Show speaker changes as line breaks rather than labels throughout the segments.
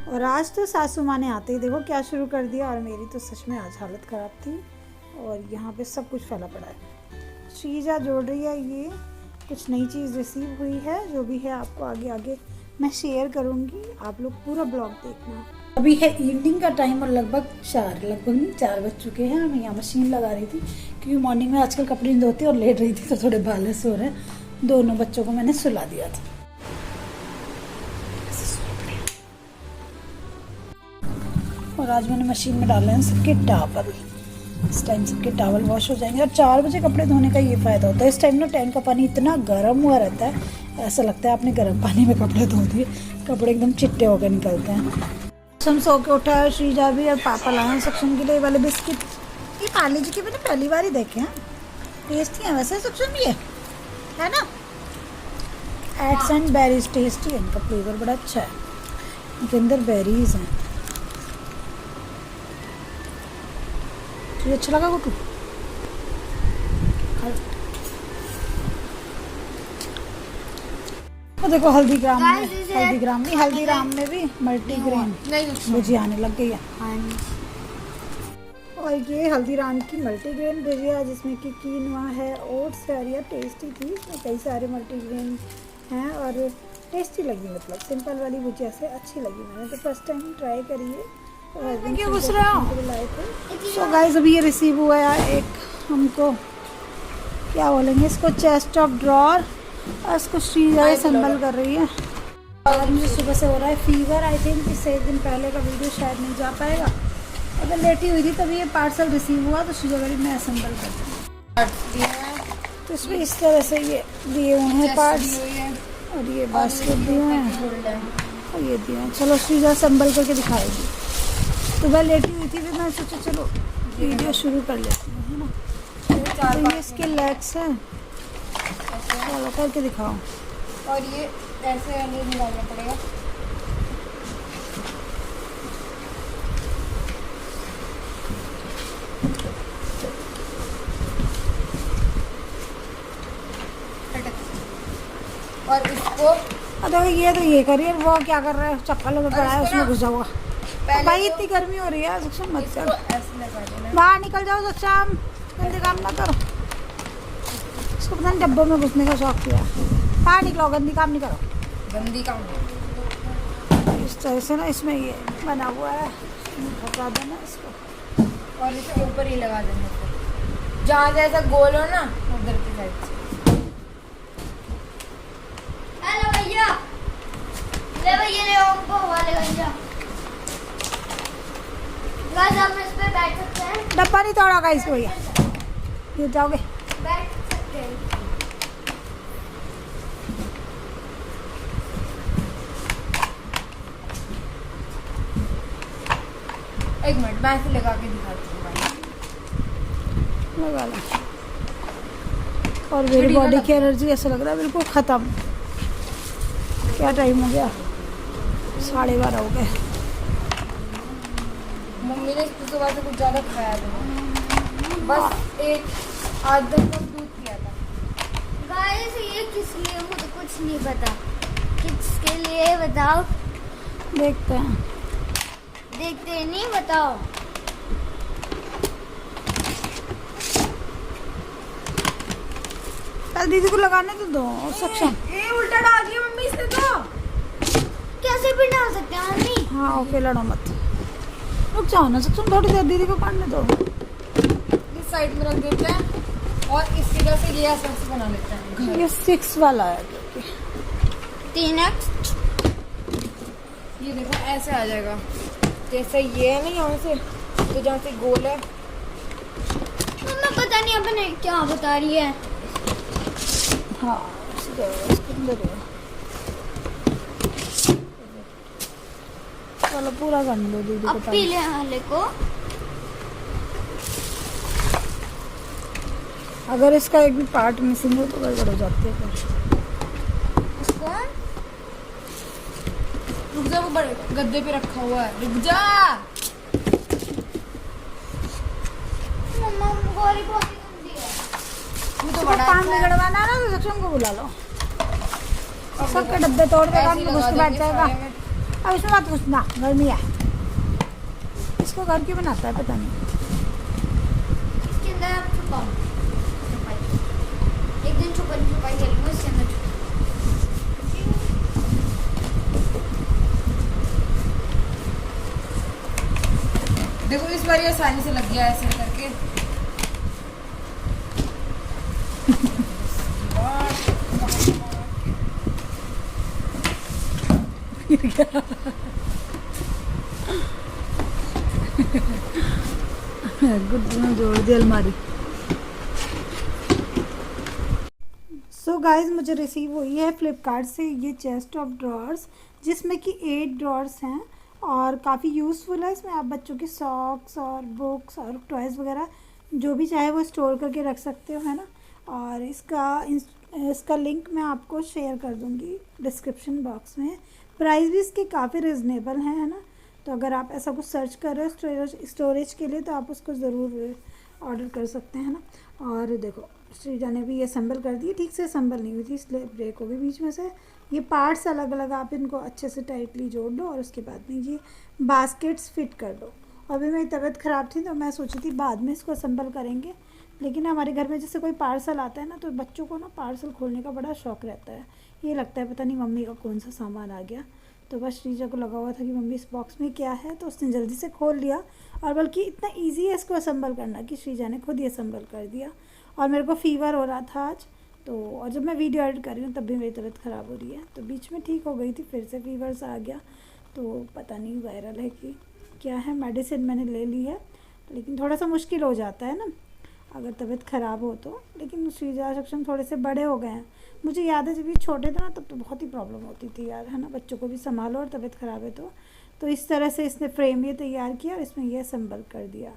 और आज तो सासू माँ ने आते ही देखो क्या शुरू कर दिया, और मेरी तो सच में आज हालत ख़राब थी। और यहाँ पे सब कुछ फैला पड़ा है। श्रीजा जोड़ रही है, ये कुछ नई चीज़ रिसीव हुई है, जो भी है आपको आगे आगे मैं शेयर करूँगी, आप लोग पूरा ब्लॉग देखना। अभी है इवनिंग का टाइम और लगभग नहीं 4 बज चुके हैं। मैं यहाँ मशीन लगा रही थी क्योंकि मॉर्निंग में आजकल कपड़े नहीं धोती और लेट रही थी तो थोड़े बालस हो रहे हैं। दोनों बच्चों को मैंने सुला दिया था। और आज मैंने मशीन में डाले हैं सबके टावल। इस टाइम सबके टावल वॉश हो जाएंगे। और 4 बजे कपड़े धोने का ये फ़ायदा होता है, इस टाइम ना टैंक का पानी इतना गर्म हुआ रहता है, ऐसा लगता है आपने गर्म पानी में कपड़े धो दिए, कपड़े एकदम चिट्टे होकर निकलते हैं। हम सो के उठा है, श्रीजा भी, और पापा लाए हैं सक्षम के लिए वाले बिस्किट। ये पार्ले जी के मैंने पहली बार ही देखे हैं, टेस्टी है वैसे सक्षम, ये है ना। एट्स एंड बेरीज टेस्टी है, इनका फ्लेवर बड़ा अच्छा है, इनके अंदर बेरीज हैं। ये अच्छा लगा गुटू? तो देखो हल्दीराम में भी मल्टीग्रेन भुजिया आने लग गई है। और ये हल्दीराम की मल्टीग्रेन भुजिया, जिसमें कि कीनवा है, ओट्स है, और ये टेस्टी थी, इसमें कई सारे मल्टीग्रेन हैं और टेस्टी लगी, मतलब सिंपल वाली भुजिया से अच्छी लगी। मैंने तो फर्स्ट टाइम ट्राई करी है। सो गाइस अभी ये रिसीव हुआ है एक, हमको क्या बोलेंगे इसको, चेस्ट ऑफ ड्रॉर, और इसको श्रीजा संभल कर रही है। और मुझे सुबह से हो रहा है फीवर। आई थिंक इससे 1 दिन पहले का वीडियो शायद नहीं जा पाएगा, अगर लेटी हुई थी तभी ये पार्सल रिसीव हुआ, तो श्रीजा करी मैं असम्बल कर दूँ। तो इसमें इस तरह से ये दिए हुए हैं पार्ट्स, और ये बास्केट दिए हुए हैं, और ये दिए हैं। चलो श्रीजा संभल करके दिखाएगी। तो मैं लेटी हुई थी, फिर मैं सोचा चलो वीडियो शुरू कर लेती हूँ, है ना। तो ये इसके लेग्स हैं, चलो करके दिखाओ।
और ये ऐसे नहीं निकालना पड़ेगा। और इसको
देखो ये तो ये करिए, वो क्या कर रहा है, चप्पल में पड़ा है उसमें घुसा हुआ। भाई इतनी गर्मी हो रही है सक्षम, मत कर, बाहर निकल जाओ सक्षम, गंदे काम ना करो। इसको पता नहीं डब्बों में घुसने का शौक किया। बाहर निकलो, गंदी काम नहीं करो,
गंदी काम।
इस तरह से ना इसमें ये बना हुआ है, हटा देना इसको
और इसे ऊपर ही लगा देना, जहाँ जैसा गोल हो ना उधर की साइड से।
हेलो भैया, ले भैया ले हमको हवा लगा। गाइस आप इस पे बैठ सकते हैं,
डब्बा नहीं तोड़ा गाइस भैया, ये जाओगे
बैठ सकते हैं।
एक मिनट मैं ऐसे लगा के दिखाती हूँ भाई,
लगा लो। और मेरी बॉडी की एनर्जी ऐसा लग रहा है बिल्कुल ख़त्म। क्या टाइम हो गया, 12:30 हो गए।
मम्मी ने सुबह से कुछ ज़्यादा खाया था, बस एक आधा कप दूध पिया था।
गाइस ये किस लिए, मुझे कुछ नहीं पता, किसके लिए बताओ।
देखते हैं,
देखते नहीं, बताओ।
कल दीदी को लगाने तो दो सक्षम।
ये उल्टा डाल दिया मम्मी इसने तो।
कैसे भी डाल सकते हैं मम्मी।
हाँ ओके, लड़ो मत, रुक जाओ ना सक्षम, थोड़ी देर दीदी को काटने दो।
इस साइड में रख देते हैं और इस जगह से ये ऐसे बना लेते हैं।
ये 6 वाला है,
3x।
ये देखो ऐसे आ जाएगा, जैसे ये है ना यहाँ से, तो जहाँ से गोल है।
मम्मा पता नहीं अपने क्या बता रही है।
हाँ इसके अंदर है। चलो पूरा करने दो दीदी को।
अब पीले वाले को
अगर इसका एक भी पार्ट मिसिंग हो तो गड़बड़ हो जाती है फिर।
इसको
रुक जा, वो बड़े गद्दे पे रखा हुआ है, रुक जा।
मम्मा गोरी बहुत ही गंदी है।
वो तो
तो
बड़ा
काम बिगड़वाना ना तो सक्षम को बुला लो, सबके डब्बे तोड़ के काम में घुस के बैठ जाएगा। अब इसमें मत घुसना, गर्मी है। इसको घर क्यों बनाता है पता नहीं।
इसके अंदर आप छुपाओ, एक दिन छुपाई खेलूंगा इसके अंदर।
देखो इस बार ये आसानी से लग गया ऐसे करके।
गुड में जोड़ दी अलमारी। सो गाइस मुझे रिसीव हुई है फ्लिपकार्ट से ये चेस्ट ऑफ ड्रॉर्स, जिसमें कि 8 ड्रॉर्स हैं और काफ़ी यूज़फुल है। इसमें आप बच्चों की सॉक्स और बुक्स और टॉयज़ वगैरह जो भी चाहे वो स्टोर करके रख सकते हो, है ना। और इसका लिंक मैं आपको शेयर कर दूँगी डिस्क्रिप्शन बॉक्स में। प्राइस भी इसके काफ़ी रिजनेबल है ना। तो अगर आप ऐसा कुछ सर्च कर रहे हो स्टोरेज के लिए तो आप उसको ज़रूर ऑर्डर कर सकते हैं ना। और देखो श्रीजा ने भी ये असम्बल कर दी, ठीक से असम्बल नहीं हुई थी इसलिए ब्रेक हो गई बीच में से। ये पार्ट्स अलग अलग आप इनको अच्छे से टाइटली जोड़ दो और उसके बाद में ये बास्केट्स फिट कर दो। अभी मेरी तबीयत ख़राब थी तो मैं सोची थी बाद में इसको असम्बल करेंगे, लेकिन हमारे घर में जैसे कोई पार्सल आता है ना तो बच्चों को ना पार्सल खोलने का बड़ा शौक़ रहता है। ये लगता है पता नहीं मम्मी का कौन सा सामान आ गया। तो बस श्रीजा को लगा हुआ था कि मम्मी इस बॉक्स में क्या है, तो उसने जल्दी से खोल लिया। और बल्कि इतना इजी है इसको असम्बल करना कि श्रीजा ने खुद ही असम्बल कर दिया। और मेरे को फ़ीवर हो रहा था आज, तो और जब मैं वीडियो एडिट कर रही हूँ तब भी मेरी तबीयत ख़राब हो रही है। तो बीच में ठीक हो गई थी, फिर से फ़ीवर सा आ गया। तो पता नहीं वायरल है कि क्या है। मेडिसिन मैंने ले ली है, लेकिन थोड़ा सा मुश्किल हो जाता है ना अगर तबीयत ख़राब हो तो। लेकिन श्रीजा सक्षम थोड़े से बड़े हो गए हैं। मुझे याद है जब ये छोटे थे ना तब तो बहुत ही प्रॉब्लम होती थी यार, है ना। बच्चों को भी संभालो और तबीयत ख़राब है तो इस तरह से इसने फ्रेम ये तैयार किया और इसमें ये असम्बल कर दिया।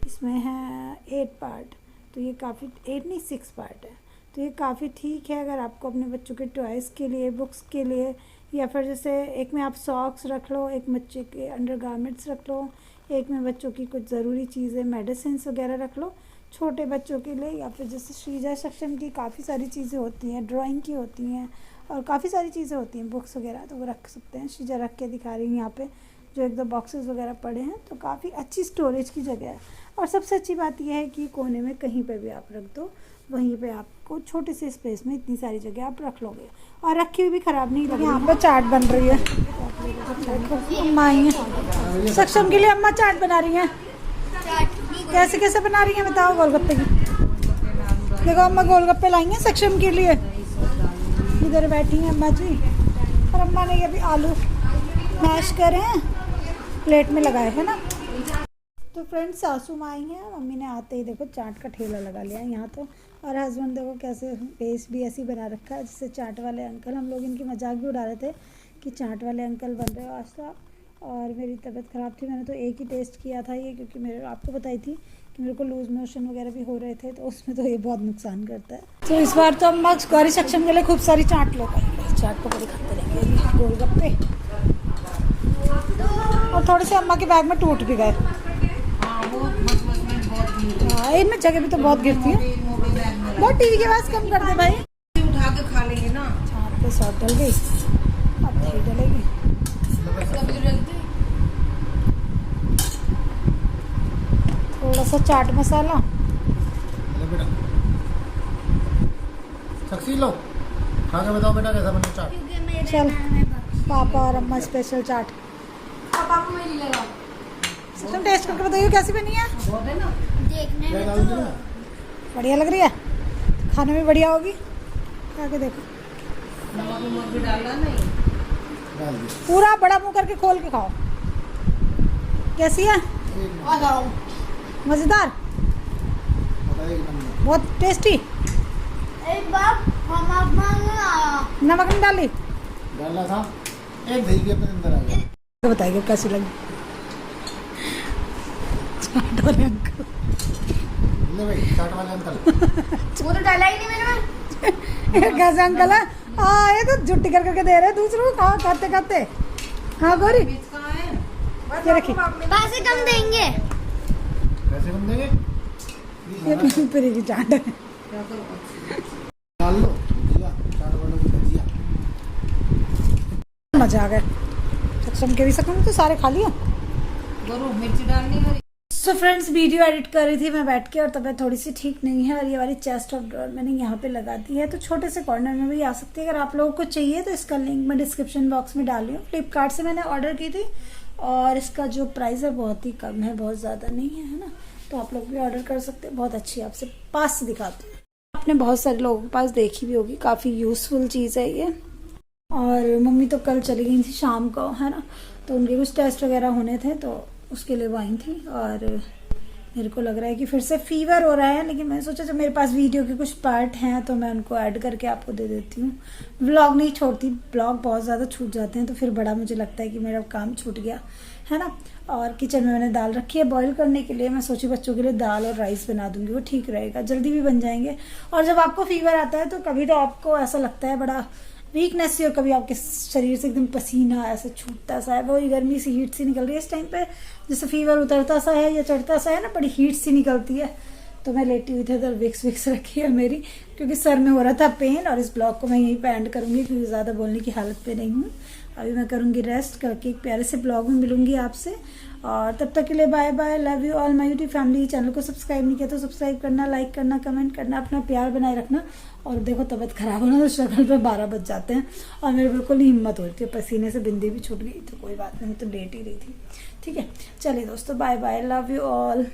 इसमें है 8 पार्ट, तो ये काफ़ी 8 नहीं 6 पार्ट है। तो ये काफ़ी ठीक है अगर आपको अपने बच्चों के टॉयज़ के लिए, बुक्स के लिए, या फिर जैसे एक में आप सॉक्स रख लो, एक बच्चे के अंडरगारमेंट्स रख लो, एक में बच्चों की कुछ ज़रूरी चीज़ें मेडिसिन वगैरह रख लो छोटे बच्चों के लिए। या फिर जैसे श्रीजा सक्षम की काफ़ी सारी चीज़ें होती हैं, ड्राइंग की होती हैं और काफ़ी सारी चीज़ें होती हैं, बुक्स वगैरह, तो वो रख सकते हैं। श्रीजा रख के दिखा रही है यहाँ पे जो 1-2 बॉक्सेस वगैरह पड़े हैं। तो काफ़ी अच्छी स्टोरेज की जगह है। और सबसे अच्छी बात यह है कि कोने में कहीं पे भी आप रख दो, वहीं पे आपको छोटे से स्पेस में इतनी सारी जगह आप रख लोगे और रखी हुई भी ख़राब नहीं लगेगी। यहाँ पे चाट बन रही है, अम्मा आई है सक्षम के लिए, अम्मा चाट बना रही हैं। कैसे कैसे बना रही हैं बताओ। गोलगप्पे की देखो अम्मा गोलगप्पे लाई हैं सक्षम के लिए। इधर बैठी हैं अम्मा जी और अम्मा ने ये भी आलू मैश करे हैं, प्लेट में लगाए है ना। तो फ्रेंड्स सासू माँ आई हैं, मम्मी ने आते ही देखो चाट का ठेला लगा लिया यहाँ तो। और हस्बैंड देखो कैसे बेस भी ऐसी बना रखा है जिससे चाट वाले अंकल, हम लोग इनकी मजाक भी उड़ा रहे थे कि चाट वाले अंकल बन रहे हो आज तो। और मेरी तबीयत ख़राब थी, मैंने तो एक ही टेस्ट किया था ये, क्योंकि मेरे आपको बताई थी कि मेरे को लूज़ मोशन वगैरह भी हो रहे थे, तो उसमें तो ये बहुत नुकसान करता है। तो इस बार तो अम्मा गौरी सक्षम के लिए खूब सारी चाट लो पाएंगे, चाट पकौड़े खाते रहेंगे, गोलगप्पे। और थोड़े से अम्मा के बैग में टूट भी गए। हाँ इनमें जगह भी तो बहुत गिरती है। बहुत टीवी की आवाज़ कम कर दे भाई,
उठा के खा लेंगे ना।
चाट पे सॉस डल गई, अब दही डलेगी। थोड़ा सा चाट मसाला,
सक्सी लो खा के बताओ बेटा कैसा बना चाट।
क्योंकि मेरे
चल।
नाम है बख्शी।
पापा और अम्मा स्पेशल चाट।
अब आपको मेरी लगा
तुम टेस्ट करके बताइए कैसी बनी है।
बहुत है ना।
देखने
क्या
में
डाल
तो
दिया?
बढ़िया लग रही है, खाने में बढ़िया होगी, खा के देखो।
नमक उमक भी डालना नहीं।
डाल दिया
पूरा बड़ा मुंह करके खोल के खाओ। कैसी है?
आ जाओ।
मज़ेदार,
बताइए एक नंबर।
बहुत टेस्टी।
एक बार हम आया
नमक नहीं डाली,
डालना था, एक दही के अपने अंदर आ गया।
तो बताइए कैसी लगी। चाट वाले अंकल,
ले भाई चाट वाले अंकल।
वो तो डाला ही नहीं मैंने।
कैसे अंकल है? हाँ ये तो जुट्टी कर करके दे रहे हैं दूसरों को, हाँ खाते खाते। हाँ गौरी
बीच कहाँ है? बस
ये रखी।
आपको
पैसे कम देंगे।
पैसे कम देंगे?
ये पूरी की चाट है।
क्या करो?
डाल लो भजिया, चाट वालों की भजिया।
मजा आ गया। सकम के भी सकम तो सारे खा लिया।
जरूर मिर्ची डालनी है।
सो फ्रेंड्स, वीडियो एडिट कर रही थी मैं बैठ के और तबीयत थोड़ी सी ठीक नहीं है, और ये वाली चेस्ट ऑफ ड्रॉअर मैंने यहाँ पे लगा दी है, तो छोटे से कॉर्नर में भी आ सकती है। अगर आप लोगों को चाहिए तो इसका लिंक मैं डिस्क्रिप्शन बॉक्स में डाली हूँ। फ्लिपकार्ट से मैंने ऑर्डर की थी और इसका जो प्राइस है बहुत ही कम है, बहुत ज़्यादा नहीं है ना, तो आप लोग भी ऑर्डर कर सकते हैं। बहुत अच्छी, आपसे पास से दिखाती हूँ। आपने बहुत सारे लोगों के पास देखी भी होगी, काफ़ी यूज़फुल चीज़ है ये। और मम्मी तो कल चली गई थी शाम को, है ना, तो उनके कुछ टेस्ट वगैरह होने थे तो उसके लिए वो आई थी। और मेरे को लग रहा है कि फिर से फीवर हो रहा है, लेकिन मैंने सोचा जब मेरे पास वीडियो के कुछ पार्ट हैं तो मैं उनको ऐड करके आपको दे देती हूँ। व्लॉग नहीं छोड़ती, ब्लॉग बहुत ज़्यादा छूट जाते हैं तो फिर बड़ा मुझे लगता है कि मेरा काम छूट गया, है ना। और किचन में मैंने दाल रखी है बॉईल करने के लिए। मैं सोची बच्चों के लिए दाल और राइस बना दूंगी, वो ठीक रहेगा, जल्दी भी बन जाएंगे। और जब आपको फीवर आता है तो कभी तो आपको ऐसा लगता है बड़ा वीकनेस सी, और कभी आपके शरीर से एकदम पसीना ऐसे छूटता सा है, वही गर्मी सी हीट सी निकल रही है इस टाइम पे, जैसे फीवर उतरता सा है या चढ़ता सा है ना, बड़ी हीट सी निकलती है। तो मैं लेटी हुई थी, इधर विक्स रखी है मेरी, क्योंकि सर में हो रहा था पेन। और इस ब्लॉग को मैं यहीं पे एंड करूंगी क्योंकि ज़्यादा बोलने की हालत पे नहीं हूँ। अभी मैं करूंगी रेस्ट करके, एक प्यारे से ब्लॉग में मिलूंगी आपसे। और तब तक के लिए bye bye, love you all my YouTube family. Channel को सब्सक्राइब नहीं किया तो सब्सक्राइब करना, लाइक करना, कमेंट करना, अपना प्यार बनाए रखना। और देखो तबीयत खराब होना तो शक्ल पे 12 बज जाते हैं और मेरे बिल्कुल ही हिम्मत हो रही थी, पसीने से बिंदी भी छूट गई, तो कोई बात नहीं, तो लेट ही रही थी। ठीक है, चलिए दोस्तों, bye bye, love you all.